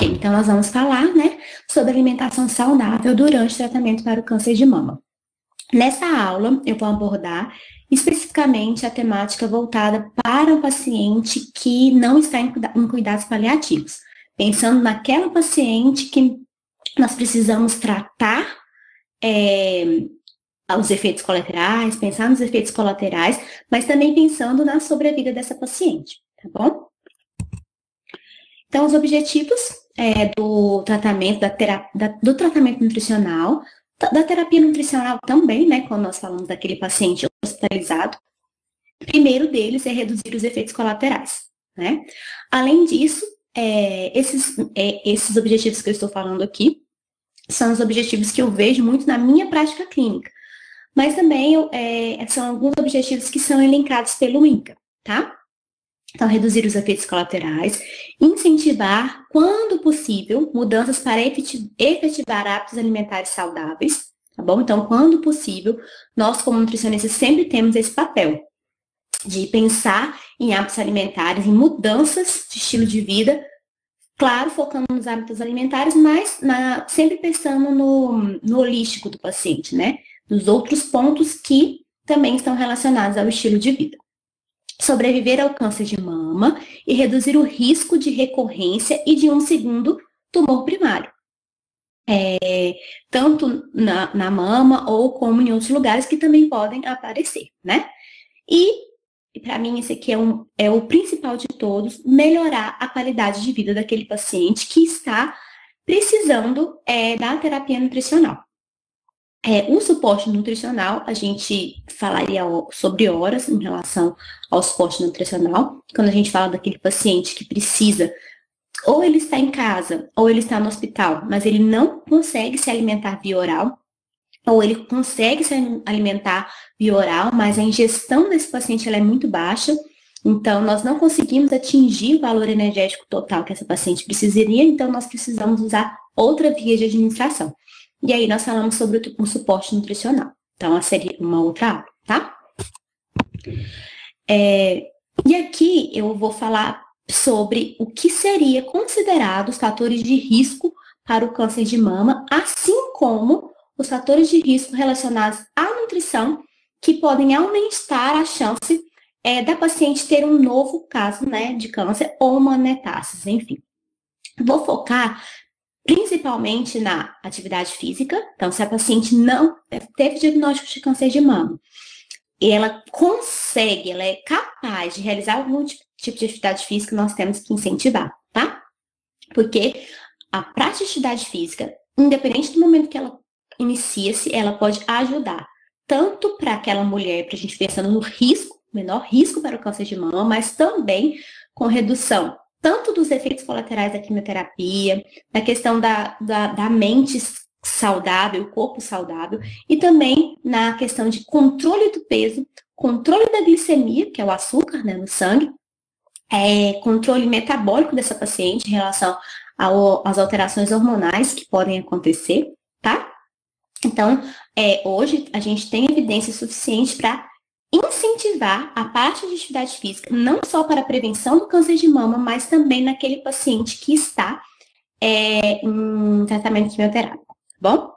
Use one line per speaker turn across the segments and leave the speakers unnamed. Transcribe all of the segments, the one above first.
Ok, então nós vamos falar, né, sobre alimentação saudável durante o tratamento para o câncer de mama. Nessa aula, eu vou abordar especificamente a temática voltada para o paciente que não está em cuidados paliativos, pensando naquela paciente que nós precisamos tratar os efeitos colaterais, pensar nos efeitos colaterais, mas também pensando na sobrevida dessa paciente, tá bom? Então, os objetivos do tratamento, do tratamento nutricional, da terapia nutricional também, né, quando nós falamos daquele paciente hospitalizado, o primeiro deles é reduzir os efeitos colaterais, né? Além disso, esses objetivos que eu estou falando aqui são os objetivos que eu vejo muito na minha prática clínica, mas também são alguns objetivos que são elencados pelo INCA, tá? Então, reduzir os efeitos colaterais, incentivar, quando possível, mudanças para efetivar hábitos alimentares saudáveis, tá bom? Então, quando possível, nós como nutricionistas sempre temos esse papel de pensar em hábitos alimentares, em mudanças de estilo de vida, claro, focando nos hábitos alimentares, mas sempre pensando no holístico do paciente, né? Nos outros pontos que também estão relacionados ao estilo de vida. Sobreviver ao câncer de mama e reduzir o risco de recorrência e de um segundo tumor primário. Tanto na mama ou como em outros lugares que também podem aparecer, né? E para mim, esse aqui é o principal de todos, melhorar a qualidade de vida daquele paciente que está precisando da terapia nutricional. O suporte nutricional, a gente falaria sobre horas em relação ao suporte nutricional. Quando a gente fala daquele paciente que precisa, ou ele está em casa, ou ele está no hospital, mas ele não consegue se alimentar via oral, ou ele consegue se alimentar via oral, mas a ingestão desse paciente ela é muito baixa, então nós não conseguimos atingir o valor energético total que essa paciente precisaria, então nós precisamos usar outra via de administração. E aí nós falamos sobre o suporte nutricional. Então, seria uma outra aula, tá? E aqui eu vou falar sobre o que seria considerado os fatores de risco para o câncer de mama, assim como os fatores de risco relacionados à nutrição, que podem aumentar a chance da paciente ter um novo caso, né, de câncer ou uma metástase, enfim. Vou focar principalmente na atividade física. Então, se a paciente não teve diagnóstico de câncer de mama, e ela é capaz de realizar algum tipo de atividade física, nós temos que incentivar, tá? Porque a prática de atividade física, independente do momento que ela inicia-se, ela pode ajudar tanto para aquela mulher, para a gente pensando no risco, menor risco para o câncer de mama, mas também com redução tanto dos efeitos colaterais da quimioterapia, na questão da mente saudável, corpo saudável, e também na questão de controle do peso, controle da glicemia, que é o açúcar, né, no sangue, controle metabólico dessa paciente em relação às alterações hormonais que podem acontecer, tá? Então, hoje a gente tem evidência suficiente para incentivar a prática de atividade física, não só para a prevenção do câncer de mama, mas também naquele paciente que está em tratamento quimioterápico, tá bom?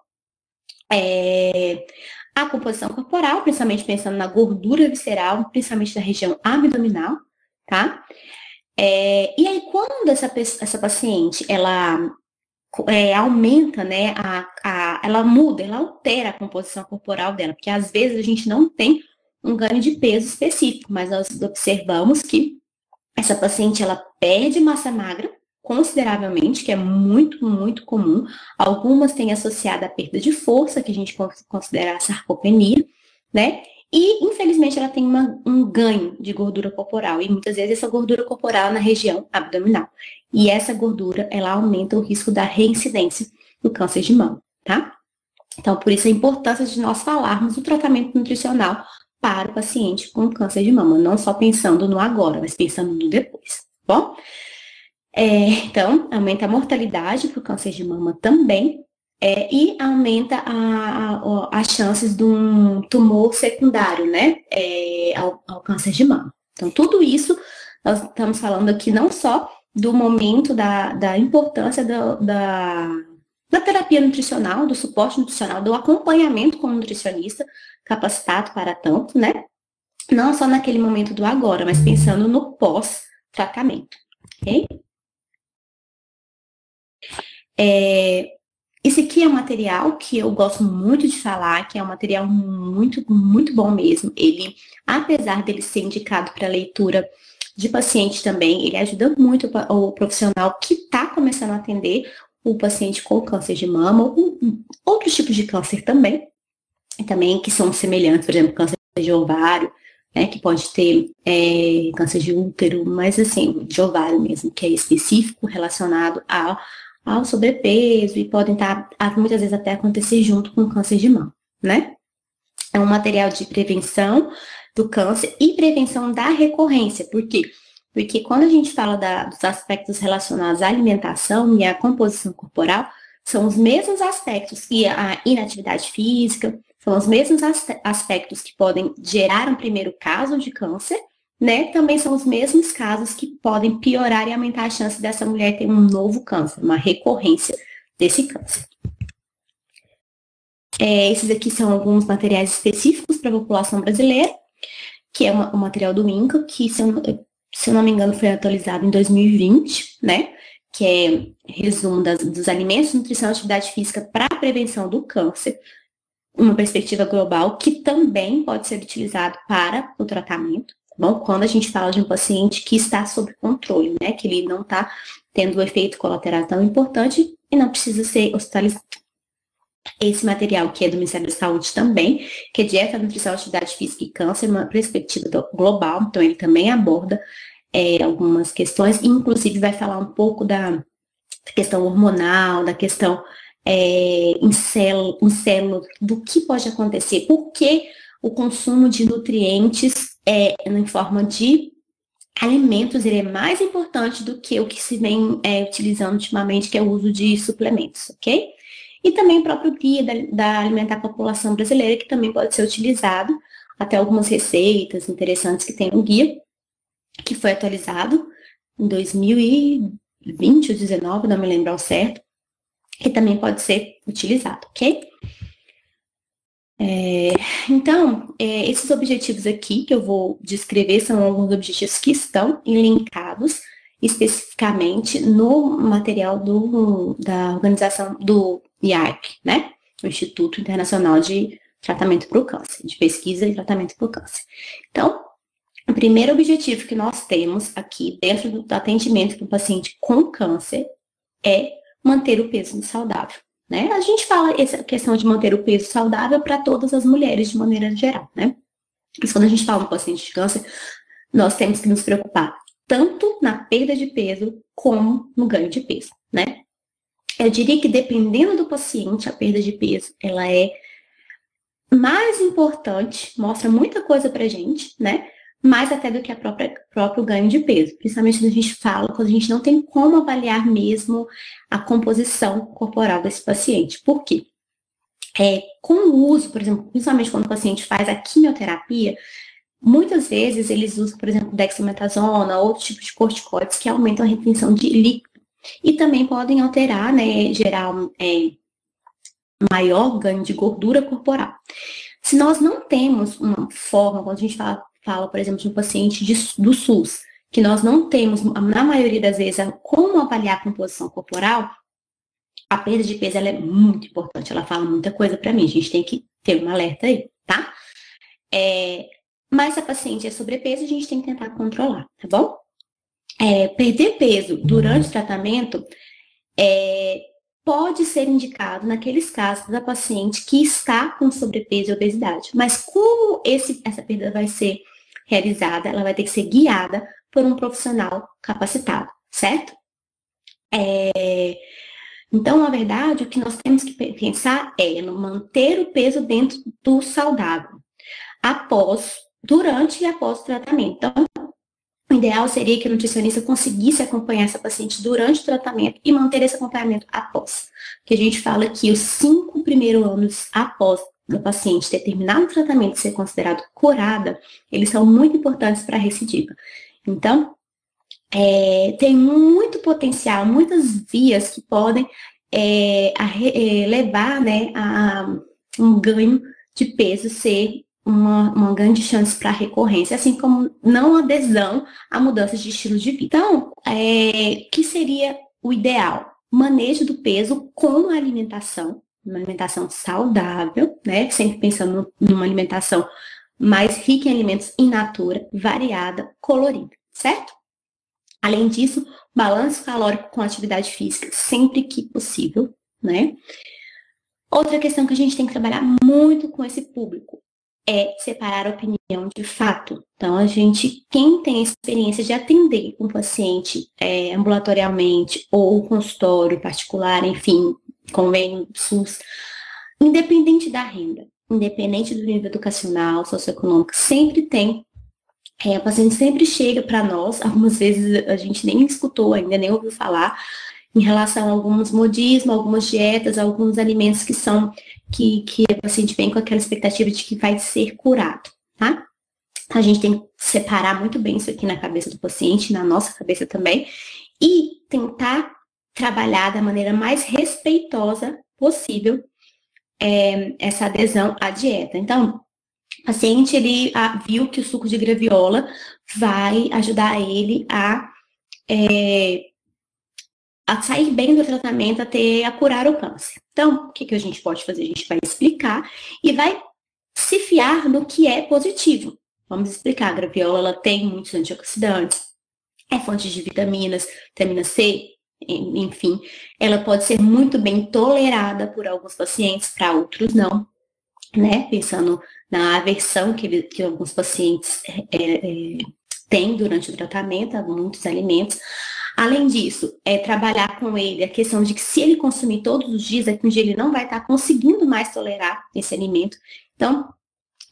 A composição corporal, principalmente pensando na gordura visceral, principalmente da região abdominal, tá? E aí, quando essa paciente, ela aumenta, né, ela muda, ela altera a composição corporal dela, porque às vezes a gente não tem um ganho de peso específico, mas nós observamos que essa paciente, ela perde massa magra consideravelmente, que é muito, muito comum. Algumas têm associado a perda de força, que a gente considera a sarcopenia, né? E, infelizmente, ela tem um ganho de gordura corporal, e muitas vezes essa gordura corporal na região abdominal. E essa gordura, ela aumenta o risco da reincidência do câncer de mama, tá? Então, por isso a importância de nós falarmos do tratamento nutricional para o paciente com câncer de mama, não só pensando no agora, mas pensando no depois, tá bom? Então, aumenta a mortalidade para o câncer de mama também, e aumenta as chances de um tumor secundário, né, ao câncer de mama. Então, tudo isso, nós estamos falando aqui não só do momento da importância da terapia nutricional, do suporte nutricional, do acompanhamento como nutricionista capacitado para tanto, né? Não só naquele momento do agora, mas pensando no pós-tratamento, ok? Esse aqui é um material que eu gosto muito de falar, que é um material muito, muito bom mesmo. Ele, apesar dele ser indicado para leitura de paciente também, ele ajuda muito o profissional que está começando a atender o paciente com câncer de mama, ou outros tipos de câncer também, que são semelhantes, por exemplo, câncer de ovário, né, que pode ter câncer de útero, mas assim, de ovário mesmo, que é específico, relacionado ao sobrepeso, e podem estar, muitas vezes, até acontecer junto com o câncer de mama, né? É um material de prevenção do câncer e prevenção da recorrência. Por quê? Porque quando a gente fala dos aspectos relacionados à alimentação e à composição corporal, são os mesmos aspectos que a inatividade física, são os mesmos aspectos que podem gerar um primeiro caso de câncer, né? Também são os mesmos casos que podem piorar e aumentar a chance dessa mulher ter um novo câncer, uma recorrência desse câncer. Esses aqui são alguns materiais específicos para a população brasileira, que é o material do INCA, que, se eu não me engano, foi atualizado em 2020, né? Que é resumo dos alimentos, nutrição e atividade física para a prevenção do câncer, uma perspectiva global, que também pode ser utilizado para o tratamento, tá bom? Quando a gente fala de um paciente que está sob controle, né? Que ele não está tendo um efeito colateral tão importante e não precisa ser hospitalizado. Esse material, que é do Ministério da Saúde também, que é Dieta, Nutrição, Atividade Física e Câncer, uma perspectiva global, então ele também aborda algumas questões, inclusive vai falar um pouco da questão hormonal, da questão em célula, do que pode acontecer, por que o consumo de nutrientes em forma de alimentos ele é mais importante do que o que se vem utilizando ultimamente, que é o uso de suplementos, ok? E também o próprio guia da alimentar a população brasileira, que também pode ser utilizado, até algumas receitas interessantes que tem no guia, que foi atualizado em 2020 ou 2019, não me lembro ao certo, que também pode ser utilizado, ok? Então, esses objetivos aqui que eu vou descrever são alguns objetivos que estão linkados especificamente no material da organização do IARC, né? O Instituto Internacional de Tratamento para o Câncer, de Pesquisa e Tratamento para o Câncer. Então, o primeiro objetivo que nós temos aqui dentro do atendimento para o paciente com câncer é manter o peso saudável, né? A gente fala essa questão de manter o peso saudável para todas as mulheres de maneira geral, né? Mas quando a gente fala no paciente de câncer, nós temos que nos preocupar tanto na perda de peso como no ganho de peso, né? Eu diria que dependendo do paciente, a perda de peso, ela é mais importante, mostra muita coisa pra gente, né? Mais até do que a próprio ganho de peso. Principalmente quando a gente fala, quando a gente não tem como avaliar mesmo a composição corporal desse paciente. Por quê? Com o uso, por exemplo, principalmente quando o paciente faz a quimioterapia, muitas vezes eles usam, por exemplo, dexametasona, outros tipos de corticoides que aumentam a retenção de líquido. E também podem alterar, né, gerar maior ganho de gordura corporal. Se nós não temos uma forma, quando a gente fala, por exemplo, de um paciente do SUS, que nós não temos, na maioria das vezes, como avaliar a composição corporal, a perda de peso ela é muito importante, ela fala muita coisa para mim, a gente tem que ter um alerta aí, tá? Mas se a paciente é sobrepeso, a gente tem que tentar controlar, tá bom? Perder peso durante o tratamento pode ser indicado naqueles casos da paciente que está com sobrepeso e obesidade. Mas como essa perda vai ser realizada, ela vai ter que ser guiada por um profissional capacitado, certo? Então, na verdade, o que nós temos que pensar é no manter o peso dentro do saudável, durante e após o tratamento. Então, o ideal seria que o nutricionista conseguisse acompanhar essa paciente durante o tratamento e manter esse acompanhamento após. Porque a gente fala que os 5 primeiros anos após do paciente ter terminado o tratamento e ser considerado curada, eles são muito importantes para a recidiva. Então, tem muito potencial, muitas vias que podem levar, né, a um ganho de peso ser uma grande chance para recorrência, assim como não adesão a mudanças de estilo de vida. Então, que seria o ideal? Manejo do peso com a alimentação, uma alimentação saudável, né? Sempre pensando numa alimentação mais rica em alimentos in natura, variada, colorida, certo? Além disso, balanço calórico com atividade física sempre que possível, né? Outra questão que a gente tem que trabalhar muito com esse público é separar a opinião de fato. Então, quem tem a experiência de atender um paciente ambulatorialmente ou consultório particular, enfim, convênio SUS, independente da renda, independente do nível educacional, socioeconômico, sempre tem. O paciente sempre chega para nós, algumas vezes a gente nem escutou ainda, nem ouviu falar, em relação a alguns modismos, algumas dietas, alguns alimentos que o paciente vem com aquela expectativa de que vai ser curado, tá? A gente tem que separar muito bem isso aqui na cabeça do paciente, na nossa cabeça também, e tentar trabalhar da maneira mais respeitosa possível essa adesão à dieta. Então, o paciente, ele viu que o suco de graviola vai ajudar ele a sair bem do tratamento, a curar o câncer. Então, o que a gente pode fazer? A gente vai explicar e vai se fiar no que é positivo. Vamos explicar. A graviola, ela tem muitos antioxidantes, é fonte de vitaminas, vitamina C, enfim. Ela pode ser muito bem tolerada por alguns pacientes, para outros não, né? Pensando na aversão que alguns pacientes têm durante o tratamento a muitos alimentos. Além disso, trabalhar com ele a questão de que se ele consumir todos os dias, um dia ele não vai estar conseguindo mais tolerar esse alimento. Então,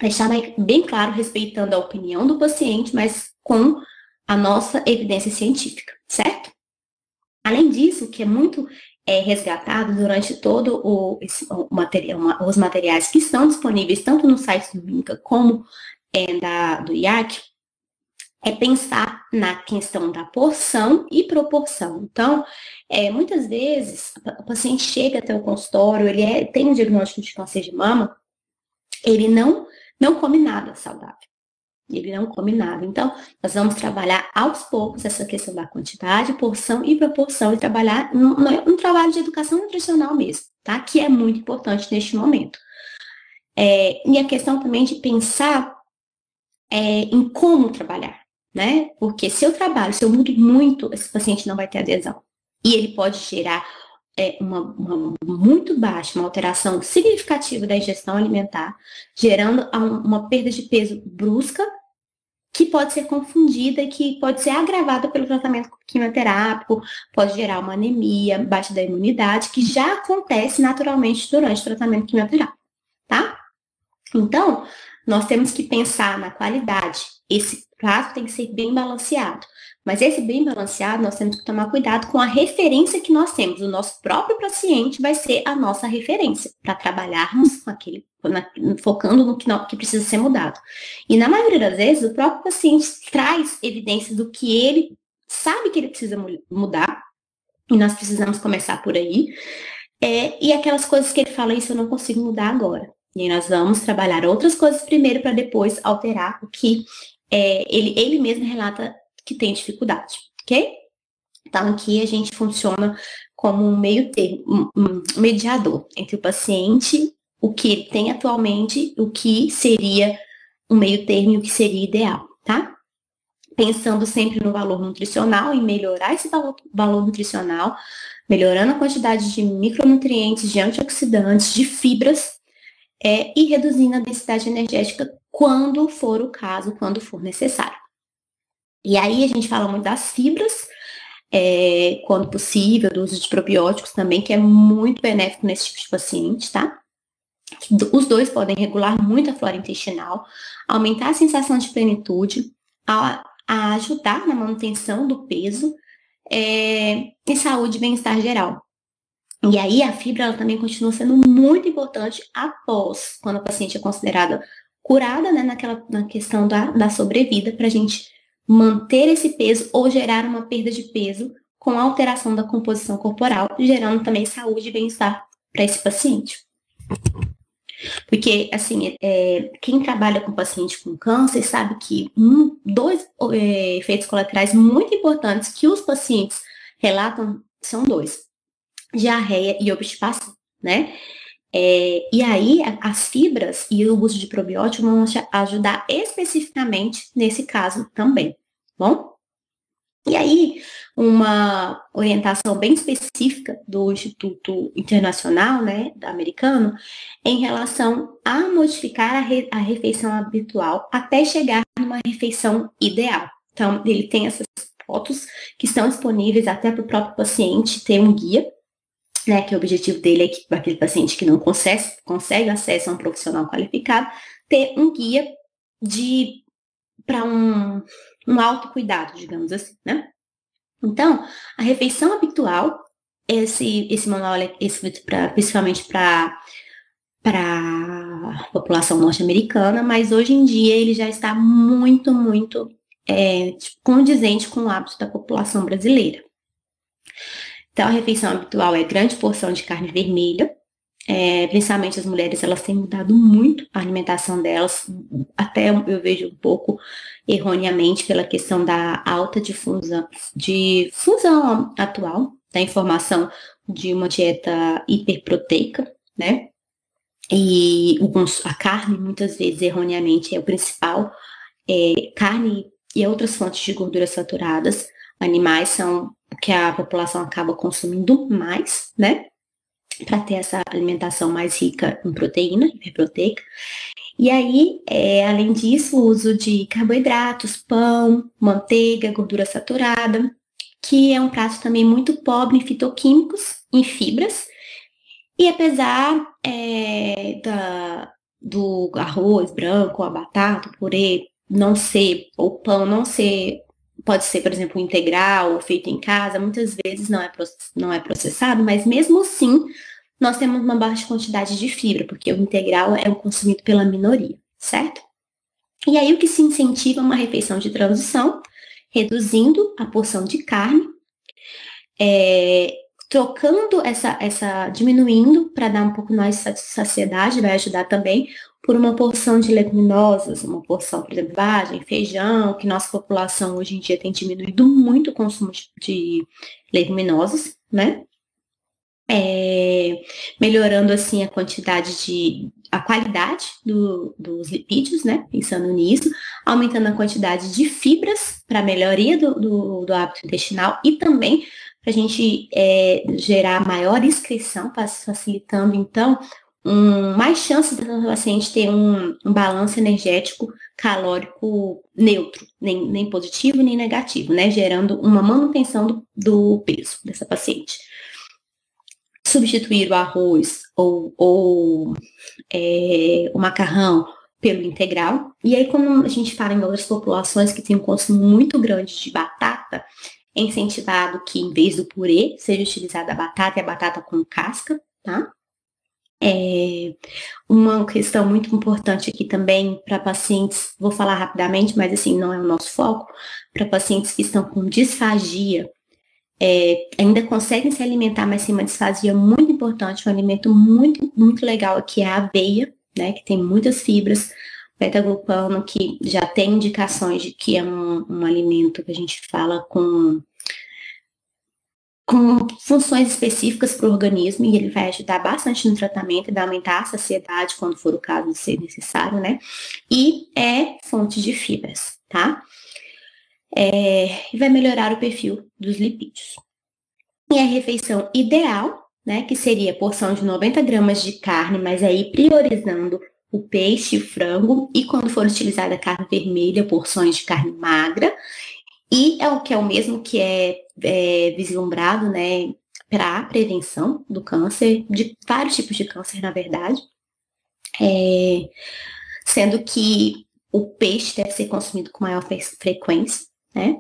deixar bem claro, respeitando a opinião do paciente, mas com a nossa evidência científica, certo? Além disso, que é muito resgatado durante todo os materiais que estão disponíveis, tanto no site do INCA como do IAC, é pensar na questão da porção e proporção. Então, muitas vezes, o paciente chega até o consultório, ele tem um diagnóstico de câncer de mama, ele não come nada saudável. Ele não come nada. Então, nós vamos trabalhar aos poucos essa questão da quantidade, porção e proporção, e trabalhar um trabalho de educação nutricional mesmo, tá? Que é muito importante neste momento. E a questão também de pensar em como trabalhar, né? Porque se eu mudo muito, esse paciente não vai ter adesão. E ele pode gerar uma muito baixa, uma alteração significativa da ingestão alimentar, gerando uma perda de peso brusca, que pode ser confundida e que pode ser agravada pelo tratamento quimioterápico, pode gerar uma anemia, baixa da imunidade, que já acontece naturalmente durante o tratamento quimioterápico, tá? Então, nós temos que pensar na qualidade. Esse prato tem que ser bem balanceado. Mas esse bem balanceado, nós temos que tomar cuidado com a referência que nós temos. O nosso próprio paciente vai ser a nossa referência para trabalharmos com aquele, focando no que precisa ser mudado. E na maioria das vezes, o próprio paciente traz evidências do que ele sabe que ele precisa mudar, e nós precisamos começar por aí. E aquelas coisas que ele fala, isso eu não consigo mudar agora. E aí nós vamos trabalhar outras coisas primeiro para depois alterar o que ele mesmo relata que tem dificuldade, ok? Então, aqui a gente funciona como um meio termo, um mediador entre o paciente, o que ele tem atualmente, o que seria um meio termo e o que seria ideal, tá? Pensando sempre no valor nutricional, em melhorar esse valor nutricional, melhorando a quantidade de micronutrientes, de antioxidantes, de fibras, e reduzindo a densidade energética quando for o caso, quando for necessário. E aí a gente fala muito das fibras, quando possível, do uso de probióticos também, que é muito benéfico nesse tipo de paciente, tá? Os dois podem regular muito a flora intestinal, aumentar a sensação de plenitude, a ajudar na manutenção do peso e saúde e bem-estar geral. E aí a fibra ela também continua sendo muito importante após, quando a paciente é considerada curada, né, na questão da sobrevida, para a gente manter esse peso ou gerar uma perda de peso com alteração da composição corporal, gerando também saúde e bem-estar para esse paciente. Porque, assim, quem trabalha com paciente com câncer sabe que dois efeitos colaterais muito importantes que os pacientes relatam são dois: diarreia e obstipação, né? E aí, as fibras e o uso de probiótico vão ajudar especificamente nesse caso também, bom? E aí, uma orientação bem específica do Instituto Internacional, né, americano, em relação a modificar a refeição habitual até chegar numa refeição ideal. Então, ele tem essas fotos que estão disponíveis até para o próprio paciente ter um guia, né, que o objetivo dele é que aquele paciente que não consegue acesso a um profissional qualificado, ter um guia para um autocuidado, digamos assim, né? Então, a refeição habitual, esse manual é escrito principalmente para a população norte-americana, mas hoje em dia ele já está muito, muito condizente com o hábito da população brasileira. Então, a refeição habitual é grande porção de carne vermelha, principalmente as mulheres, elas têm mudado muito a alimentação delas, até eu vejo um pouco erroneamente pela questão da alta difusão atual da informação de uma dieta hiperproteica, né? E a carne, muitas vezes, erroneamente, é o principal. Carne e outras fontes de gorduras saturadas, animais são o que a população acaba consumindo mais, né? Para ter essa alimentação mais rica em proteína, hiperproteica. E aí, além disso, o uso de carboidratos, pão, manteiga, gordura saturada, que é um prato também muito pobre em fitoquímicos, em fibras. E apesar do arroz branco, a batata, o purê, não ser, ou o pão não ser, pode ser, por exemplo, integral ou feito em casa, muitas vezes não é processado, mas mesmo assim, nós temos uma baixa quantidade de fibra, porque o integral é o consumido pela minoria, certo? E aí o que se incentiva é uma refeição de transição, reduzindo a porção de carne, trocando diminuindo para dar um pouco mais de saciedade, vai ajudar também por uma porção de leguminosas, uma porção, por exemplo, vagem, feijão, que nossa população hoje em dia tem diminuído muito o consumo de leguminosas, né? Melhorando assim a qualidade dos lipídios, né? Pensando nisso, aumentando a quantidade de fibras para melhoria do hábito intestinal e também para a gente gerar maior excreção, facilitando então mais chances do paciente ter um balanço energético calórico neutro, nem positivo nem negativo, né? Gerando uma manutenção do peso dessa paciente. Substituir o arroz ou o macarrão pelo integral. E aí, quando a gente fala em outras populações que têm um consumo muito grande de batata, é incentivado que, em vez do purê, seja utilizada a batata e a batata com casca, tá? Uma questão muito importante aqui também para pacientes, vou falar rapidamente, mas assim, não é o nosso foco, para pacientes que estão com disfagia, ainda conseguem se alimentar, mas tem uma disfagia muito importante, um alimento muito, muito legal aqui é a aveia, né, que tem muitas fibras, beta-glucano, que já tem indicações de que é um alimento que a gente fala com funções específicas para o organismo, e ele vai ajudar bastante no tratamento e vai aumentar a saciedade quando for o caso de ser necessário, né, e é fonte de fibras, tá? E vai melhorar o perfil dos lipídios. E a refeição ideal, né, que seria a porção de 90 gramas de carne, mas aí priorizando o peixe e o frango, e quando for utilizada a carne vermelha, porções de carne magra, e é o mesmo que é vislumbrado, né, para a prevenção do câncer, de vários tipos de câncer, na verdade, sendo que o peixe deve ser consumido com maior frequência, né?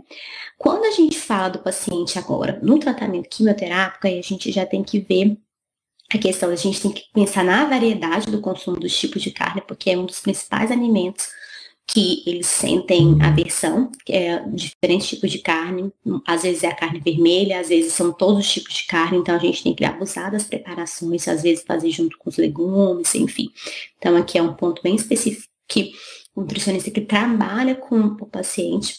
Quando a gente fala do paciente agora no tratamento quimioterápico, aí a gente já tem que ver a questão, a gente tem que pensar na variedade do consumo dos tipos de carne, porque é um dos principais alimentos que eles sentem aversão, que é diferentes tipos de carne, às vezes é a carne vermelha, às vezes são todos os tipos de carne, então a gente tem que abusar das preparações, às vezes fazer junto com os legumes, enfim. Então aqui é um ponto bem específico que o nutricionista que trabalha com o paciente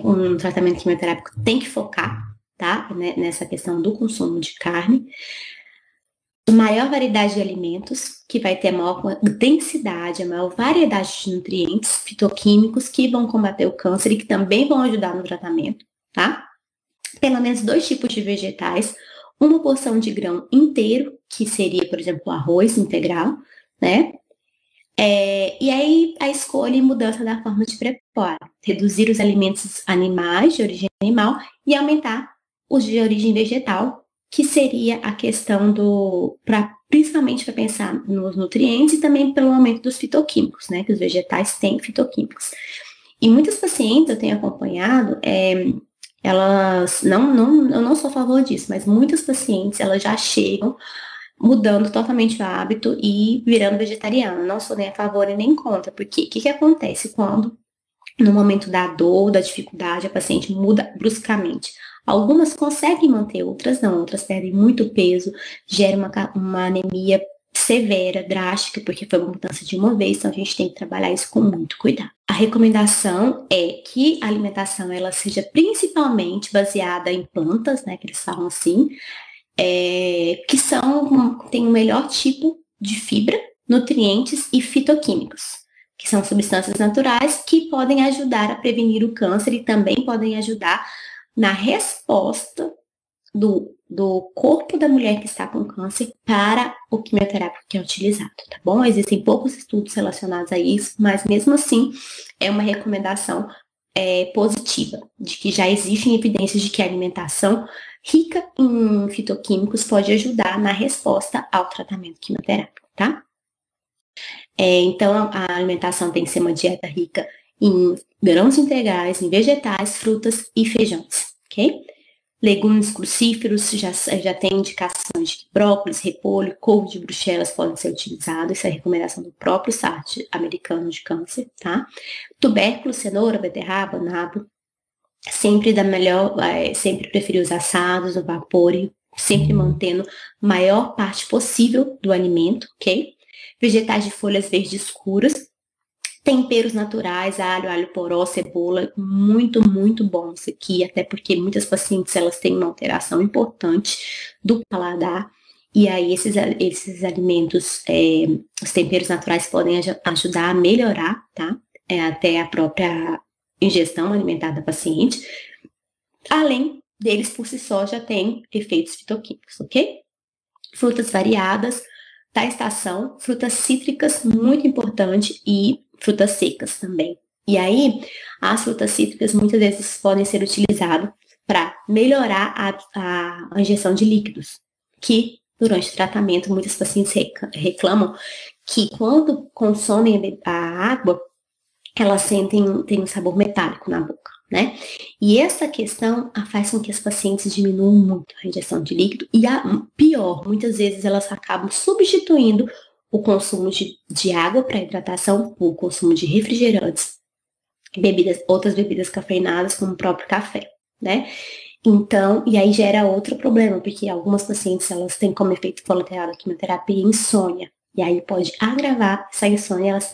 com um tratamento quimioterápico tem que focar, tá? Nessa questão do consumo de carne. Maior variedade de alimentos, que vai ter a maior densidade, a maior variedade de nutrientes fitoquímicos que vão combater o câncer e que também vão ajudar no tratamento, tá? Pelo menos 2 tipos de vegetais, uma porção de grão inteiro, que seria, por exemplo, o arroz integral, né? E aí a escolha e mudança da forma de preparo, reduzir os alimentos animais de origem animal e aumentar os de origem vegetal, que seria a questão principalmente para pensar nos nutrientes e também pelo aumento dos fitoquímicos, né? Que os vegetais têm fitoquímicos. E muitas pacientes eu tenho acompanhado, elas, eu não sou a favor disso, mas muitas pacientes, elas já chegam mudando totalmente o hábito e virando vegetariana. Não sou nem a favor e nem contra, porque o que acontece quando, no momento da dor, da dificuldade, a paciente muda bruscamente? Algumas conseguem manter, outras não, outras perdem muito peso, gera uma anemia severa, drástica, porque foi uma mudança de uma vez, então a gente tem que trabalhar isso com muito cuidado. A recomendação é que a alimentação ela seja principalmente baseada em plantas, né, que eles falam assim, que tem o melhor tipo de fibra, nutrientes e fitoquímicos, que são substâncias naturais que podem ajudar a prevenir o câncer e também podem ajudar na resposta do corpo da mulher que está com câncer para o quimioterápico que é utilizado, tá bom? Existem poucos estudos relacionados a isso, mas mesmo assim é uma recomendação positiva, de que já existem evidências de que a alimentação rica em fitoquímicos pode ajudar na resposta ao tratamento quimioterápico, tá? Então, a alimentação tem que ser uma dieta rica em grãos integrais, em vegetais, frutas e feijões, ok? Legumes crucíferos, já tem indicações de que brócolis, repolho, couve de Bruxelas podem ser utilizados, isso é a recomendação do próprio site americano de câncer, tá? Tubérculos, cenoura, beterraba, nabo, sempre sempre preferir os assados, o vapor, e sempre mantendo a maior parte possível do alimento, ok? Vegetais de folhas verdes escuras, temperos naturais, alho poró, cebola, muito, muito bom isso aqui, até porque muitas pacientes, elas têm uma alteração importante do paladar, e aí esses alimentos, os temperos naturais podem ajudar a melhorar, tá? Até a própria ingestão alimentar da paciente, além deles por si só já tem efeitos fitoquímicos, ok? Frutas variadas da estação, frutas cítricas, muito importante, e frutas secas também. E aí, as frutas cítricas muitas vezes podem ser utilizadas para melhorar a injeção de líquidos, que durante o tratamento muitas pacientes reclamam que quando consomem a água, elas têm um sabor metálico na boca, né? E essa questão faz com que as pacientes diminuam muito a injeção de líquido e, pior, muitas vezes elas acabam substituindo o consumo de água para hidratação por consumo de refrigerantes, outras bebidas cafeinadas, como o próprio café, né? Então, e aí gera outro problema, porque algumas pacientes, elas têm como efeito colateral da quimioterapia insônia. E aí pode agravar essa insônia, elas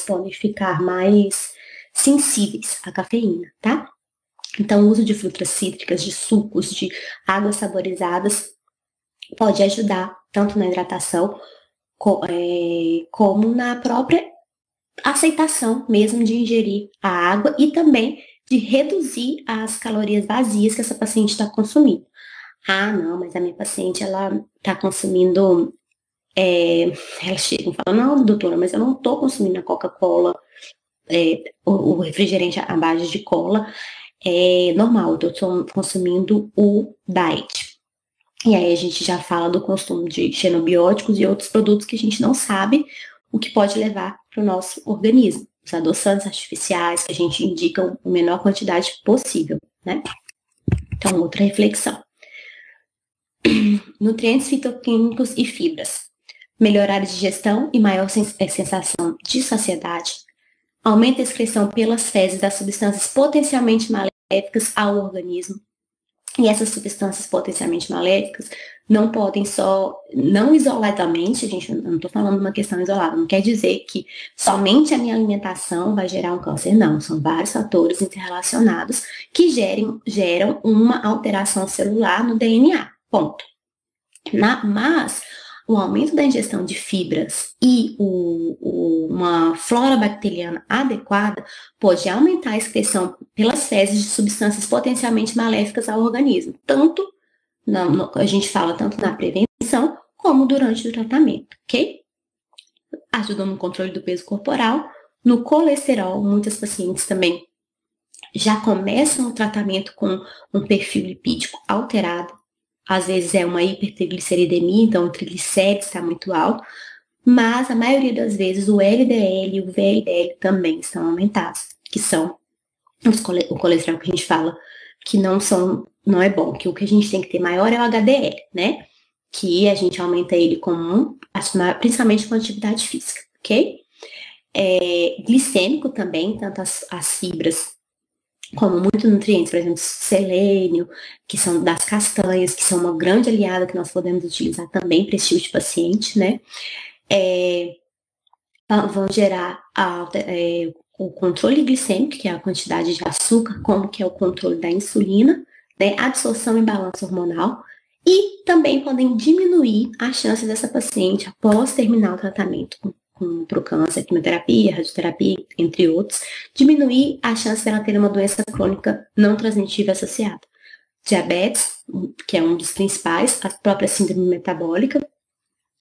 podem ficar mais sensíveis à cafeína, tá? Então, o uso de frutas cítricas, de sucos, de águas saborizadas pode ajudar tanto na hidratação como na própria aceitação mesmo de ingerir a água e também de reduzir as calorias vazias que essa paciente está consumindo. Ah, não, mas a minha paciente, ela está consumindo... ela chega e fala, não, doutora, mas eu não estou consumindo a Coca-Cola, o refrigerante à base de cola, é normal, eu estou consumindo o diet. E aí a gente já fala do consumo de xenobióticos e outros produtos que a gente não sabe o que pode levar para o nosso organismo. Os adoçantes artificiais, que a gente indica a menor quantidade possível, né? Então, outra reflexão. Nutrientes fitoquímicos e fibras. melhorar a digestão e maior sensação de saciedade, aumenta a excreção pelas fezes das substâncias potencialmente maléficas ao organismo. E essas substâncias potencialmente maléficas não podem não isoladamente, gente, eu não estou falando de uma questão isolada, não quer dizer que somente a minha alimentação vai gerar um câncer, não. São vários fatores interrelacionados que geram uma alteração celular no DNA, ponto. Mas o aumento da ingestão de fibras e uma flora bacteriana adequada pode aumentar a excreção pelas fezes de substâncias potencialmente maléficas ao organismo. A gente fala tanto na prevenção como durante o tratamento, ok? Ajuda no controle do peso corporal, no colesterol. Muitas pacientes também já começam o tratamento com um perfil lipídico alterado. Às vezes é uma hipertrigliceridemia, então o triglicérides está muito alto, mas a maioria das vezes o LDL e o VLDL também estão aumentados, que são o colesterol que a gente fala que não é bom, que o que a gente tem que ter maior é o HDL, né? Que a gente aumenta ele principalmente com atividade física, ok? Glicêmico também, tanto as fibras como muitos nutrientes, por exemplo, selênio, que são das castanhas, que são uma grande aliada que nós podemos utilizar também para esse tipo de paciente, né? Vão gerar o controle glicêmico, que é a quantidade de açúcar, como que é o controle da insulina, né? Absorção e balanço hormonal, e também podem diminuir a chance dessa paciente, após terminar o tratamento para o câncer, quimioterapia, radioterapia, entre outros, diminuir a chance dela ter uma doença crônica não transmissível associada. Diabetes, que é um dos principais, a própria síndrome metabólica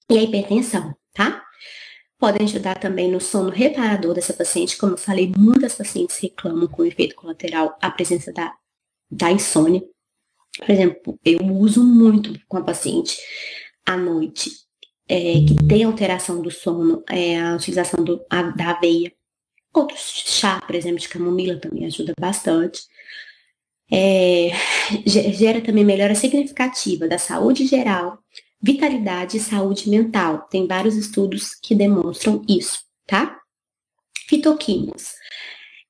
e a hipertensão, tá? Podem ajudar também no sono reparador dessa paciente. Como eu falei, muitas pacientes reclamam com efeito colateral a presença da insônia. Por exemplo, eu uso muito com a paciente à noite, que tem alteração do sono, a utilização da aveia. Outros chá, por exemplo, de camomila também ajuda bastante. Gera também melhora significativa da saúde geral, vitalidade e saúde mental. Tem vários estudos que demonstram isso, tá? Fitoquímicos.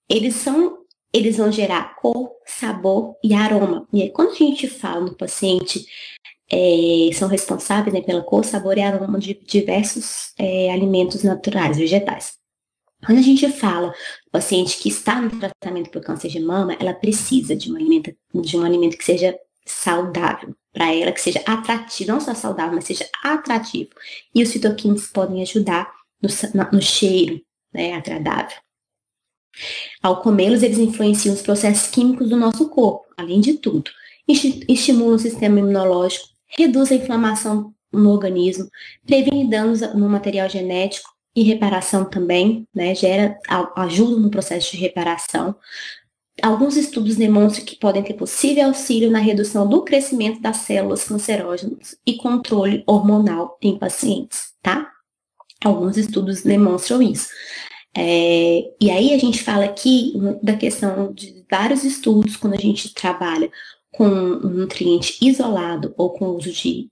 Eles vão gerar cor, sabor e aroma. E aí, quando a gente fala no paciente, são responsáveis, né, pela cor, sabor e aroma de diversos alimentos naturais, vegetais. Quando a gente fala do paciente que está no tratamento para o câncer de mama, ela precisa de um alimento que seja saudável para ela, que seja atrativo, não só saudável, mas seja atrativo. E os fitoquímicos podem ajudar no cheiro, né, agradável. Ao comê-los, eles influenciam os processos químicos do nosso corpo, além de tudo. Estimulam o sistema imunológico, reduz a inflamação no organismo, previne danos no material genético e reparação também, né, ajuda no processo de reparação. Alguns estudos demonstram que podem ter possível auxílio na redução do crescimento das células cancerógenas e controle hormonal em pacientes, tá? Alguns estudos demonstram isso. E aí a gente fala aqui da questão de vários estudos, quando a gente trabalha com um nutriente isolado ou com o uso de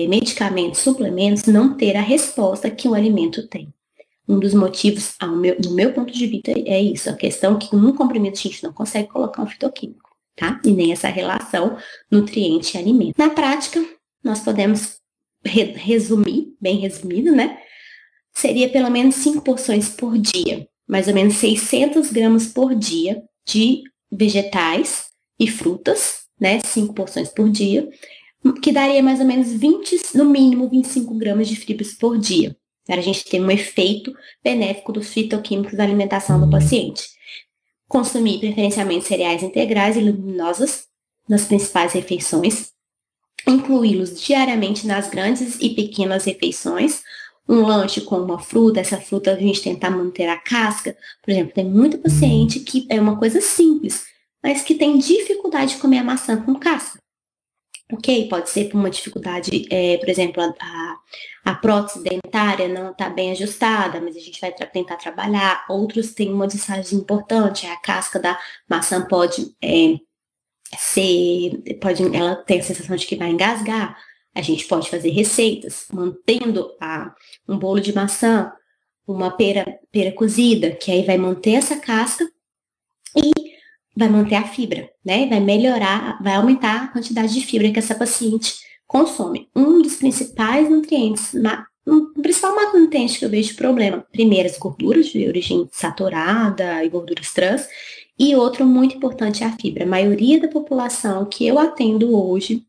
medicamentos, suplementos, não ter a resposta que o alimento tem. Um dos motivos, no meu ponto de vista, é isso, a questão que num comprimido a gente não consegue colocar um fitoquímico, tá? E nem essa relação nutriente e alimento. Na prática, nós podemos resumir, bem resumido, né? Seria pelo menos 5 porções por dia, mais ou menos 600 gramas por dia de vegetais e frutas, né? 5 porções por dia, que daria mais ou menos no mínimo 25 gramas de fibras por dia, para a gente ter um efeito benéfico dos fitoquímicos da alimentação do paciente. Consumir preferencialmente cereais integrais e leguminosas nas principais refeições, incluí-los diariamente nas grandes e pequenas refeições. Um lanche com uma fruta, essa fruta a gente tentar manter a casca. Por exemplo, tem muita paciente que é uma coisa simples, mas que tem dificuldade de comer a maçã com casca. Ok? Pode ser por uma dificuldade, por exemplo, a prótese dentária não está bem ajustada, mas a gente vai tentar trabalhar. Outros têm uma desagem importante, a casca da maçã ela tem a sensação de que vai engasgar. A gente pode fazer receitas, mantendo um bolo de maçã, uma pera cozida, que aí vai manter essa casca e vai manter a fibra, né? Vai melhorar, vai aumentar a quantidade de fibra que essa paciente consome. Um dos principais nutrientes, o principal macronutriente que eu vejo de problema, primeiro as gorduras de origem saturada e gorduras trans, e outro muito importante é a fibra. A maioria da população que eu atendo hoje,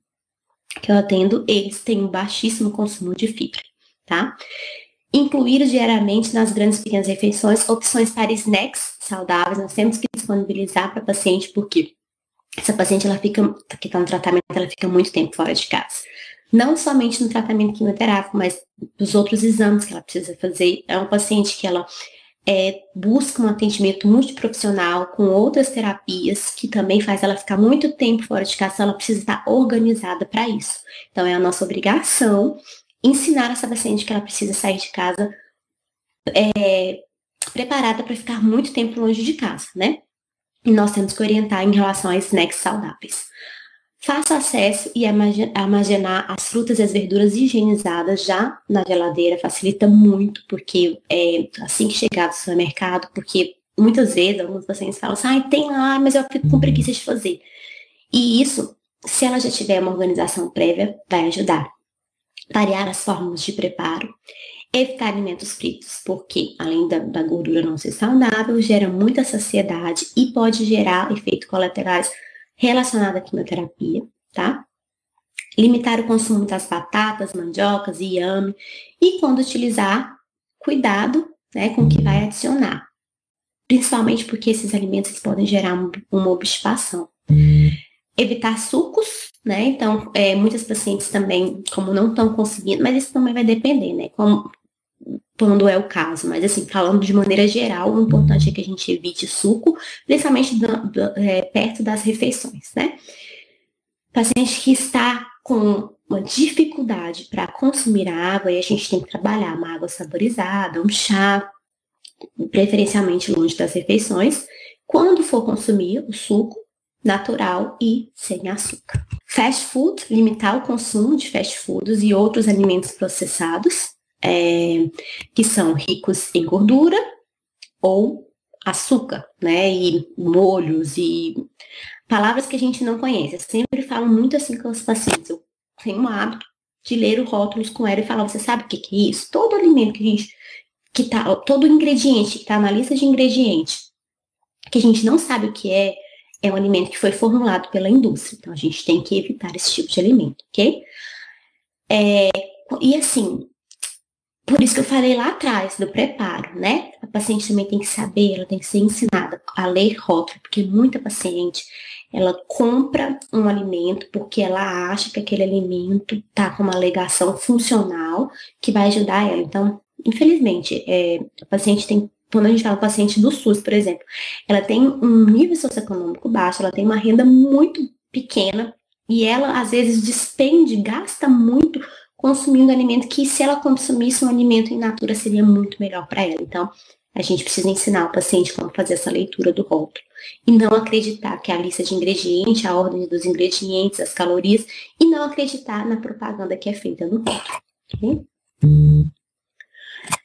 eles têm um baixíssimo consumo de fibra, tá? Incluir diariamente nas grandes e pequenas refeições opções para snacks saudáveis. Nós temos que disponibilizar para a paciente, porque essa paciente que está no tratamento, ela fica muito tempo fora de casa. Não somente no tratamento quimioterápico, mas nos outros exames que ela precisa fazer. É uma paciente que ela busca um atendimento multiprofissional com outras terapias, que também faz ela ficar muito tempo fora de casa, ela precisa estar organizada para isso. Então, é a nossa obrigação ensinar essa paciente que ela precisa sair de casa preparada para ficar muito tempo longe de casa, né? E nós temos que orientar em relação a snacks saudáveis. Faça acesso e armazenar as frutas e as verduras higienizadas já na geladeira facilita muito, porque assim que chegar do supermercado, porque muitas vezes alguns pacientes falam assim, tem lá, mas eu fico com preguiça de fazer. E isso, se ela já tiver uma organização prévia, vai ajudar. Variar as formas de preparo, evitar alimentos fritos, porque além da gordura não ser saudável, gera muita saciedade e pode gerar efeitos colaterais relacionados à quimioterapia, tá? Limitar o consumo das batatas, mandiocas e inhame, e quando utilizar, cuidado, né, com o que vai adicionar, principalmente porque esses alimentos podem gerar uma obstipação. Evitar sucos, né? Então, muitas pacientes também, como não estão conseguindo, mas isso também vai depender, né? Quando é o caso. Mas, assim, falando de maneira geral, o importante é que a gente evite suco, principalmente perto das refeições, né? Paciente que está com uma dificuldade para consumir água, e a gente tem que trabalhar uma água saborizada, um chá, preferencialmente longe das refeições. Quando for consumir o suco, natural e sem açúcar. Fast food, limitar o consumo de fast foods e outros alimentos processados, que são ricos em gordura ou açúcar, né, e molhos e palavras que a gente não conhece. Eu sempre falo muito assim com os pacientes. Eu tenho o hábito de ler o rótulos com ela e falar, você sabe o que é isso? Todo alimento todo ingrediente que está na lista de ingredientes, que a gente não sabe o que é um alimento que foi formulado pela indústria. Então, a gente tem que evitar esse tipo de alimento, ok? E assim, por isso que eu falei lá atrás do preparo, né? A paciente também tem que saber, ela tem que ser ensinada a ler rótulo, porque muita paciente, ela compra um alimento porque ela acha que aquele alimento tá com uma alegação funcional que vai ajudar ela. Então, infelizmente, a paciente tem, quando a gente fala paciente do SUS, por exemplo, ela tem um nível socioeconômico baixo, ela tem uma renda muito pequena e ela, às vezes, gasta muito consumindo alimento que, se ela consumisse um alimento in natura, seria muito melhor para ela. Então, a gente precisa ensinar o paciente como fazer essa leitura do rótulo e não acreditar que a lista de ingredientes, a ordem dos ingredientes, as calorias, e não acreditar na propaganda que é feita no rótulo. Okay?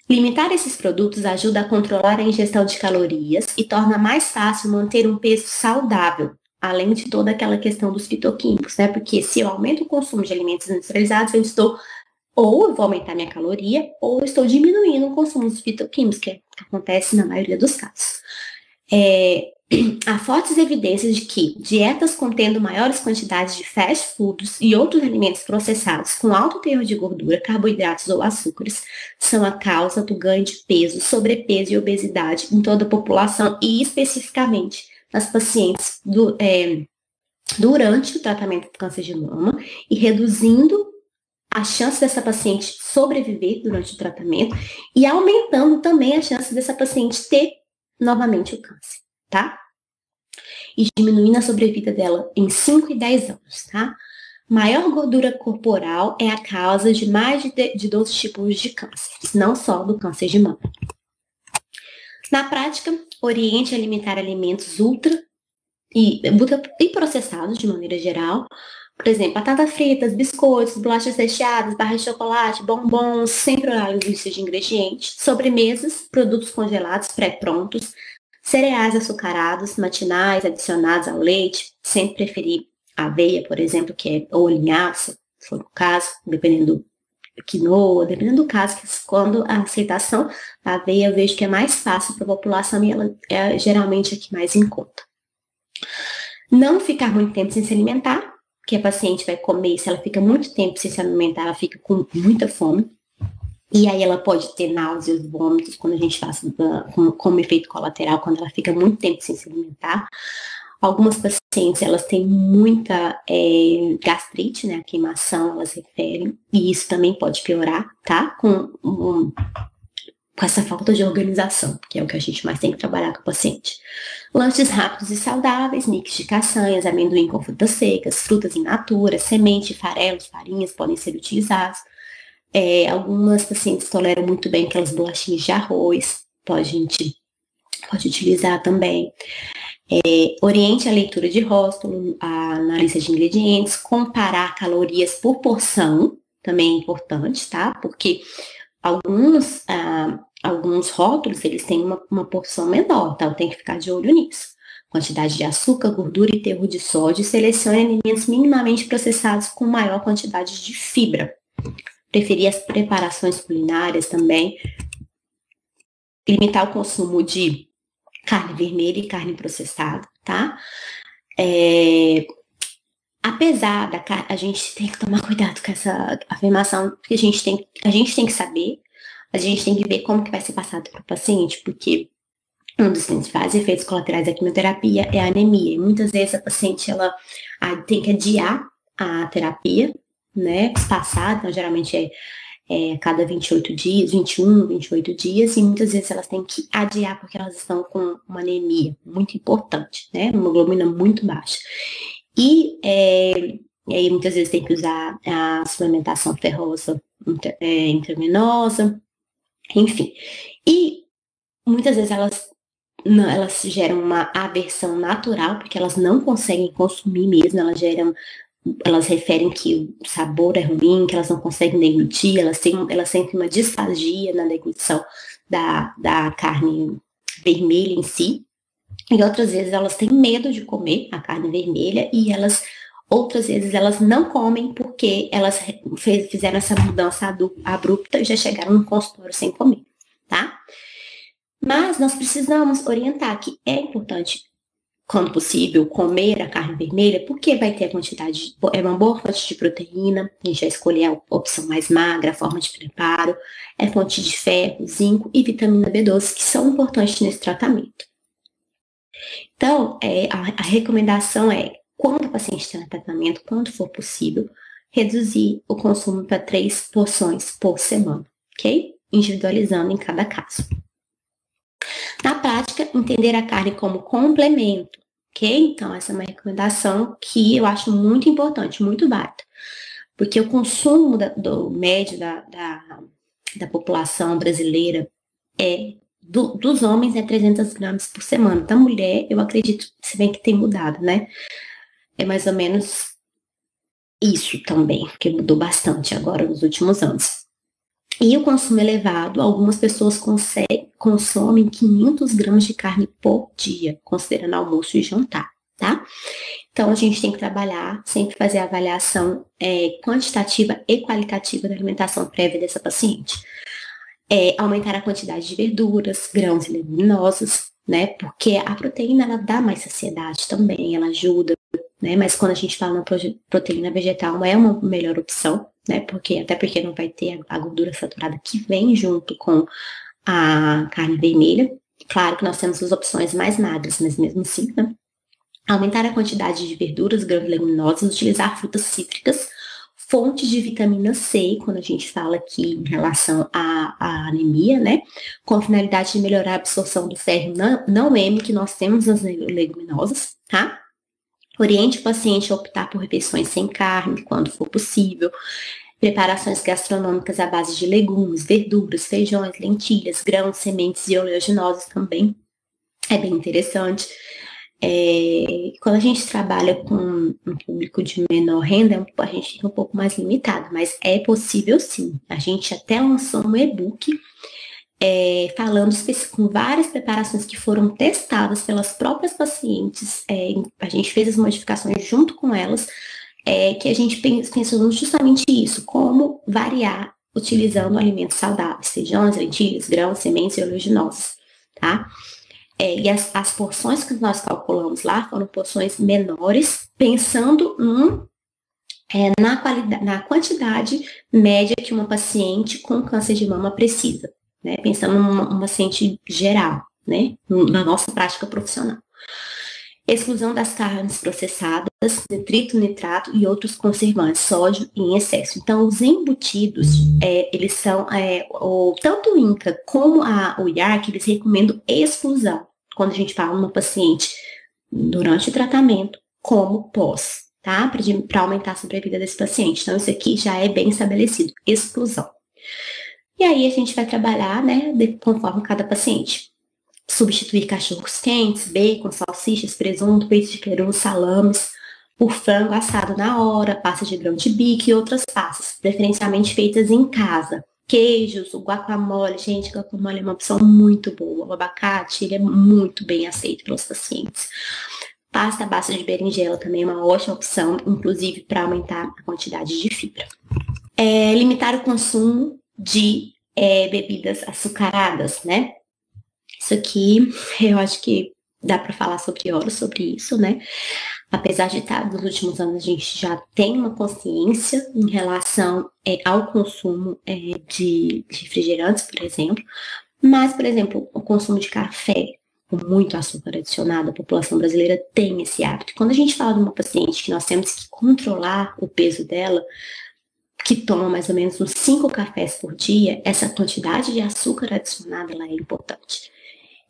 Limitar esses produtos ajuda a controlar a ingestão de calorias e torna mais fácil manter um peso saudável, além de toda aquela questão dos fitoquímicos, né? Porque se eu aumento o consumo de alimentos industrializados, eu vou aumentar minha caloria, ou eu estou diminuindo o consumo dos fitoquímicos, que acontece na maioria dos casos. Há fortes evidências de que dietas contendo maiores quantidades de fast foods e outros alimentos processados com alto teor de gordura, carboidratos ou açúcares são a causa do ganho de peso, sobrepeso e obesidade em toda a população e especificamente nas pacientes durante o tratamento do câncer de mama e reduzindo a chance dessa paciente sobreviver durante o tratamento e aumentando também a chance dessa paciente ter novamente o câncer, tá? E diminuindo a sobrevida dela em 5 e 10 anos, tá? Maior gordura corporal é a causa de mais de 12 tipos de cânceres, não só do câncer de mama. Na prática, oriente a alimentar alimentos ultra e processados de maneira geral, Por exemplo, batatas fritas, biscoitos, bolachas recheadas, barras de chocolate, bombons, sempre olhar a lista de ingredientes, sobremesas, produtos congelados pré-prontos, cereais açucarados, matinais adicionados ao leite, sempre preferir aveia, por exemplo, que é ou linhaça, se for o caso, dependendo do quinoa, dependendo do caso, que quando a aceitação da aveia eu vejo que é mais fácil para a população e ela é geralmente a que mais em conta. Não ficar muito tempo sem se alimentar, que a paciente vai comer, se ela fica muito tempo sem se alimentar, ela fica com muita fome. E aí ela pode ter náuseas, vômitos, quando a gente faz como efeito colateral, quando ela fica muito tempo sem se alimentar. Algumas pacientes, elas têm muita gastrite, né, a queimação, elas referem, e isso também pode piorar, tá? Com essa falta de organização, que é o que a gente mais tem que trabalhar com o paciente. Lanches rápidos e saudáveis, mix de castanhas, amendoim com frutas secas, frutas in natura, semente, farelos, farinhas podem ser utilizados. Algumas pacientes toleram muito bem aquelas bolachinhas de arroz, a gente pode utilizar também. Oriente a leitura de rótulo, na lista de ingredientes, comparar calorias por porção, também é importante, tá? Porque alguns rótulos, eles têm uma porção menor, tá? Tem que ficar de olho nisso. Quantidade de açúcar, gordura e teor de sódio, selecione alimentos minimamente processados com maior quantidade de fibra. Preferir as preparações culinárias também. Limitar o consumo de carne vermelha e carne processada, tá? Apesar a gente tem que tomar cuidado com essa afirmação, porque a gente tem que saber, a gente tem que ver como que vai ser passado para o paciente, porque um dos principais efeitos colaterais da quimioterapia é a anemia. E muitas vezes a paciente ela tem que adiar a terapia, né? Espaçada, então geralmente é cada 28 dias, 21, 28 dias, e muitas vezes elas têm que adiar porque elas estão com uma anemia muito importante, né? Uma hemoglobina muito baixa. E aí muitas vezes tem que usar a suplementação ferrosa intravenosa, enfim. E muitas vezes elas geram uma aversão natural, porque elas não conseguem consumir mesmo, elas referem que o sabor é ruim, que elas não conseguem deglutir, elas sentem uma disfagia na deglutição da carne vermelha em si. E outras vezes elas têm medo de comer a carne vermelha e outras vezes elas não comem porque elas fizeram essa mudança abrupta e já chegaram no consultório sem comer, tá? Mas nós precisamos orientar que é importante, quando possível, comer a carne vermelha, porque vai ter é uma boa fonte de proteína, a gente vai escolher a opção mais magra, a forma de preparo, é fonte de ferro, zinco e vitamina B12, que são importantes nesse tratamento. Então, a recomendação é, quando o paciente está no tratamento, quando for possível, reduzir o consumo para 3 porções por semana, ok? Individualizando em cada caso. Na prática, entender a carne como complemento, ok? Então, essa é uma recomendação que eu acho muito importante, muito válida. Porque o consumo do médio da população brasileira dos homens é 300 gramas por semana. Da mulher, eu acredito, se bem que tem mudado, né? É mais ou menos isso também, que mudou bastante agora nos últimos anos. E o consumo elevado, algumas pessoas consomem 500 gramas de carne por dia, considerando almoço e jantar, tá? Então, a gente tem que trabalhar, sempre fazer a avaliação quantitativa e qualitativa da alimentação prévia dessa paciente. Aumentar a quantidade de verduras, grãos e leguminosas, né? Porque a proteína, ela dá mais saciedade também, ela ajuda, né? Mas quando a gente fala na proteína vegetal, não é uma melhor opção, né? Até porque não vai ter a gordura saturada que vem junto com a carne vermelha. Claro que nós temos as opções mais magras, mas mesmo assim, né? Aumentar a quantidade de verduras, grãos e leguminosas, utilizar frutas cítricas, fontes de vitamina C, quando a gente fala aqui em relação à anemia, né? Com a finalidade de melhorar a absorção do ferro não M que nós temos nas leguminosas, tá? Oriente o paciente a optar por refeições sem carne, quando for possível. Preparações gastronômicas à base de legumes, verduras, feijões, lentilhas, grãos, sementes e oleaginosos também. É bem interessante. Quando a gente trabalha com um público de menor renda, a gente fica um pouco mais limitado, mas é possível sim. A gente até lançou um e-book falando com várias preparações que foram testadas pelas próprias pacientes. A gente fez as modificações junto com elas, que a gente pensou justamente isso, como variar utilizando alimentos saudáveis, feijões, lentilhas, grãos, sementes e oleaginosas, tá? E as porções que nós calculamos lá foram porções menores, pensando na quantidade média que uma paciente com câncer de mama precisa, né? Pensando numa paciente geral, né? Na nossa prática profissional. Exclusão das carnes processadas, nitrito, nitrato e outros conservantes, sódio em excesso. Então, os embutidos, eles são, tanto o INCA como o IARC, eles recomendam exclusão, quando a gente fala numa paciente durante o tratamento, como pós, tá? Para aumentar a sobrevida desse paciente. Então, isso aqui já é bem estabelecido, exclusão. E aí, a gente vai trabalhar, né, conforme cada paciente. Substituir cachorros quentes, bacon, salsichas, presunto, peito de peru, salames, por frango assado na hora, pasta de grão de bico e outras passas, preferencialmente feitas em casa. Queijos, o guacamole, gente, o guacamole é uma opção muito boa. O abacate, ele é muito bem aceito pelos pacientes. Pasta à base de berinjela também é uma ótima opção, inclusive para aumentar a quantidade de fibra. Limitar o consumo de bebidas açucaradas, né? Isso aqui, eu acho que dá para falar sobre horas sobre isso, né? Apesar de estar nos últimos anos, a gente já tem uma consciência em relação ao consumo de refrigerantes, por exemplo. Mas, por exemplo, o consumo de café com muito açúcar adicionado, a população brasileira tem esse hábito. Quando a gente fala de uma paciente que nós temos que controlar o peso dela, que toma mais ou menos uns 5 cafés por dia, essa quantidade de açúcar adicionado ela é importante.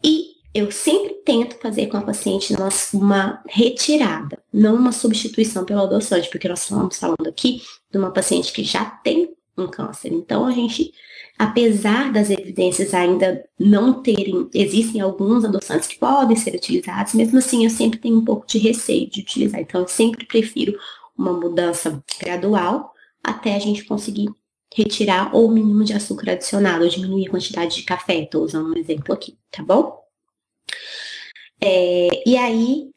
E eu sempre tento fazer com a paciente uma retirada, não uma substituição pelo adoçante, porque nós estamos falando aqui de uma paciente que já tem um câncer. Então, a gente, apesar das evidências ainda não existem alguns adoçantes que podem ser utilizados, mesmo assim eu sempre tenho um pouco de receio de utilizar. Então, eu sempre prefiro uma mudança gradual até a gente conseguir retirar o mínimo de açúcar adicionado, ou diminuir a quantidade de café. Estou usando um exemplo aqui, tá bom? E aí,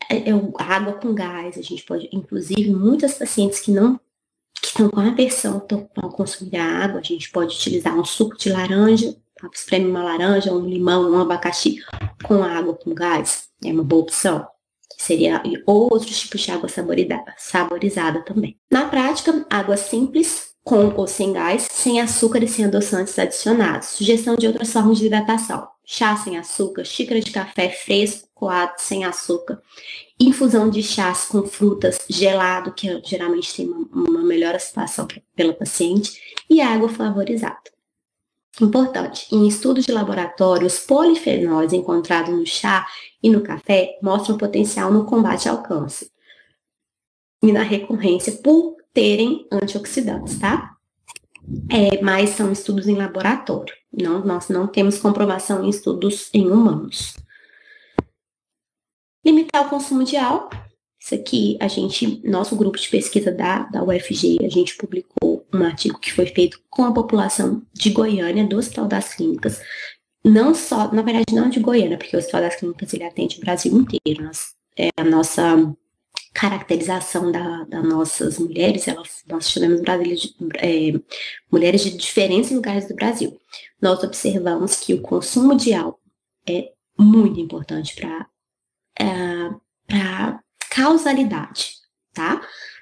água com gás, a gente pode, inclusive, muitas pacientes que estão com aversão ao consumir a água, a gente pode utilizar um suco de laranja, espreme uma laranja, um limão, um abacaxi com água com gás, é uma boa opção. Ou outros tipos de água saborizada também. Na prática, água simples, com ou sem gás, sem açúcar e sem adoçantes adicionados. Sugestão de outras formas de hidratação. Chá sem açúcar, xícara de café fresco, coado, sem açúcar. Infusão de chás com frutas, gelado, que geralmente tem uma melhor situação pela paciente. E água flavorizada. Importante, em estudos de laboratório, os polifenóis encontrados no chá e no café mostram potencial no combate ao câncer e na recorrência por terem antioxidantes, tá? Mas são estudos em laboratório, nós não temos comprovação em estudos em humanos. Limitar o consumo de álcool. Isso aqui, nosso grupo de pesquisa da UFG, a gente publicou um artigo que foi feito com a população de Goiânia, do Hospital das Clínicas. Não só, na verdade, não de Goiânia, porque o Hospital das Clínicas ele atende o Brasil inteiro. A nossa caracterização das nossas mulheres, nós tivemos mulheres de diferentes lugares do Brasil. Nós observamos que o consumo de álcool é muito importante para causalidade, tá?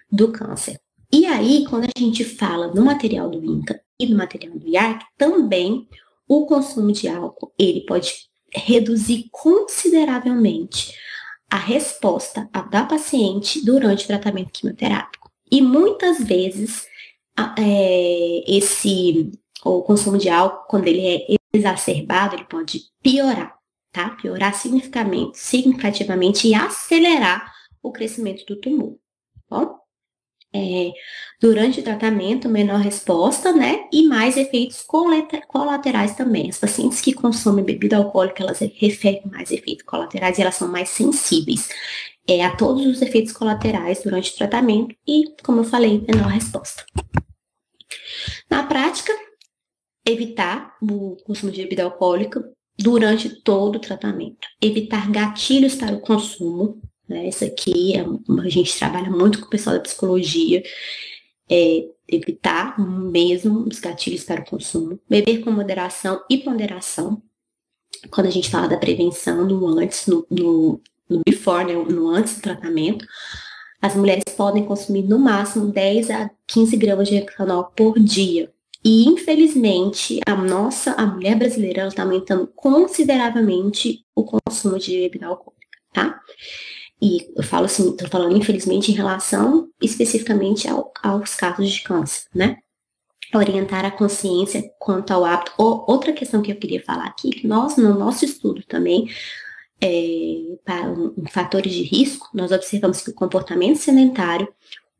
Do câncer. E aí, quando a gente fala no material do INCA e no material do IARC, também o consumo de álcool, ele pode reduzir consideravelmente a resposta da paciente durante o tratamento quimioterápico. E muitas vezes, o consumo de álcool, quando ele é exacerbado, ele pode piorar, tá? Piorar significativamente e acelerar o crescimento do tumor, tá bom? Durante o tratamento, menor resposta, né? E mais efeitos colaterais também. As pacientes que consomem bebida alcoólica, elas referem mais efeitos colaterais e elas são mais sensíveis a todos os efeitos colaterais durante o tratamento e, como eu falei, menor resposta. Na prática, evitar o consumo de bebida alcoólica durante todo o tratamento. Evitar gatilhos para o consumo, né? Isso aqui, a gente trabalha muito com o pessoal da psicologia, evitar mesmo os gatilhos para o consumo. Beber com moderação e ponderação. Quando a gente fala da prevenção, no antes, no before, né, no antes do tratamento, as mulheres podem consumir no máximo 10 a 15 gramas de etanol por dia. E, infelizmente, a mulher brasileira está aumentando consideravelmente o consumo de bebida alcoólica, tá? E eu falo assim, estou falando infelizmente em relação especificamente aos casos de câncer, né? Orientar a consciência quanto ao hábito. Outra questão que eu queria falar aqui, que nós, no nosso estudo também, para fatores de risco, nós observamos que o comportamento sedentário,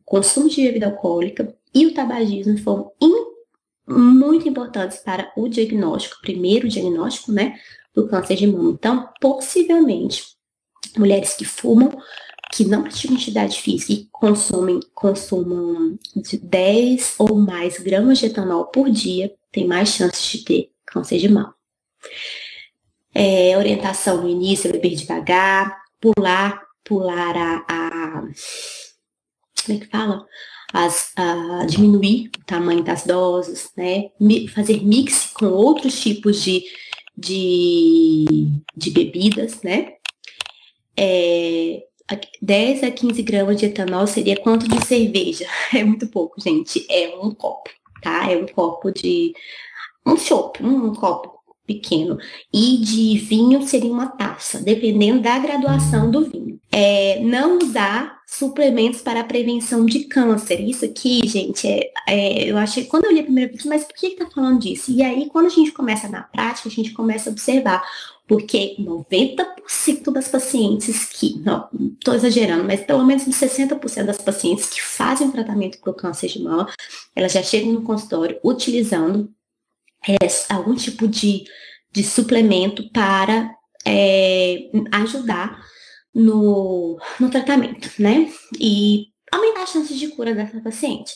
o consumo de bebida alcoólica e o tabagismo foram muito importantes para o diagnóstico, primeiro diagnóstico, né, do câncer de mama. Então, possivelmente, mulheres que fumam, que não praticam atividade física e consumam de 10 ou mais gramas de etanol por dia, tem mais chances de ter câncer de mama. Orientação no início, beber devagar, pular como é que fala? Diminuir o tamanho das doses, né? Fazer mix com outros tipos de bebidas, né? 10 a 15 gramas de etanol seria quanto de cerveja? É muito pouco, gente. É um copo, tá? É um copo de... um chopp, um copo pequeno. E de vinho seria uma taça, dependendo da graduação do vinho. Não usar suplementos para a prevenção de câncer. Isso aqui, gente, eu achei... Quando eu li a primeira vez, mas por que tá falando disso? E aí, quando a gente começa na prática, a gente começa a observar. Porque 90% das pacientes que, não estou exagerando, mas pelo menos 60% das pacientes que fazem tratamento para o câncer de mama, elas já chegam no consultório utilizando algum tipo de suplemento para ajudar no tratamento, né? E aumentar as chances de cura dessa paciente.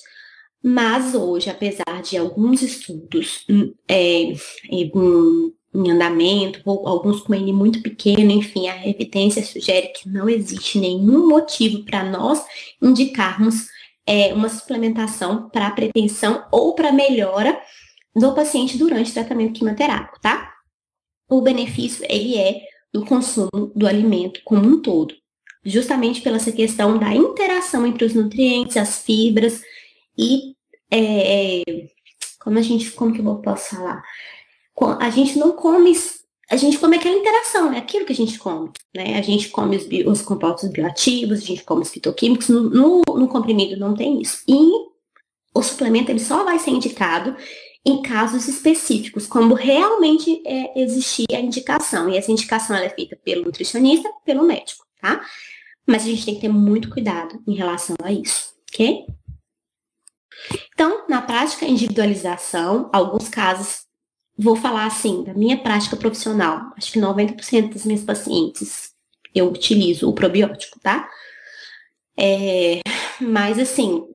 Mas hoje, apesar de alguns estudos em andamento, ou alguns com N muito pequeno, enfim, a evidência sugere que não existe nenhum motivo para nós indicarmos uma suplementação para prevenção ou para melhora do paciente durante o tratamento quimioterápico, tá? O benefício, ele é do consumo do alimento como um todo, justamente pela essa questão da interação entre os nutrientes, as fibras e como que eu posso falar? A gente não come, a gente come aquela interação, é aquilo que a gente come, né? A gente come os compostos bioativos, a gente come os fitoquímicos, no comprimido não tem isso. E o suplemento, ele só vai ser indicado em casos específicos, quando realmente existir a indicação. E essa indicação ela é feita pelo nutricionista, pelo médico, tá? Mas a gente tem que ter muito cuidado em relação a isso, ok? Então, na prática, individualização, alguns casos, vou falar assim, da minha prática profissional, acho que 90% das minhas pacientes eu utilizo o probiótico, tá? Mas assim,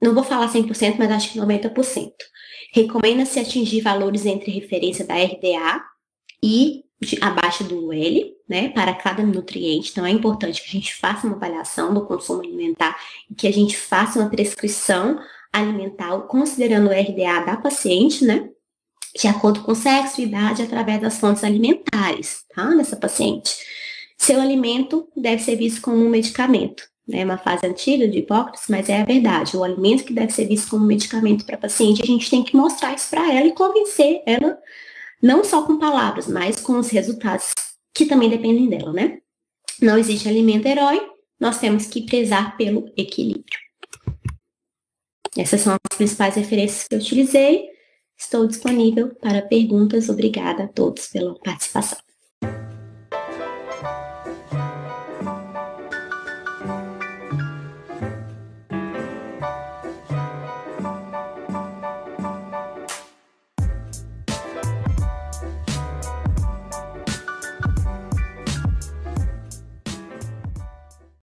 não vou falar 100%, mas acho que 90%. Recomenda-se atingir valores entre referência da RDA e abaixo do L, né, para cada nutriente. Então, é importante que a gente faça uma avaliação do consumo alimentar e que a gente faça uma prescrição alimentar considerando o RDA da paciente, né, de acordo com sexo e idade, através das fontes alimentares, tá, dessa paciente. Seu alimento deve ser visto como um medicamento. É uma fase antiga de Hipócrates, mas é a verdade. O alimento que deve ser visto como medicamento para a paciente, a gente tem que mostrar isso para ela e convencer ela, não só com palavras, mas com os resultados que também dependem dela, né? Não existe alimento herói, nós temos que prezar pelo equilíbrio. Essas são as principais referências que eu utilizei. Estou disponível para perguntas. Obrigada a todos pela participação.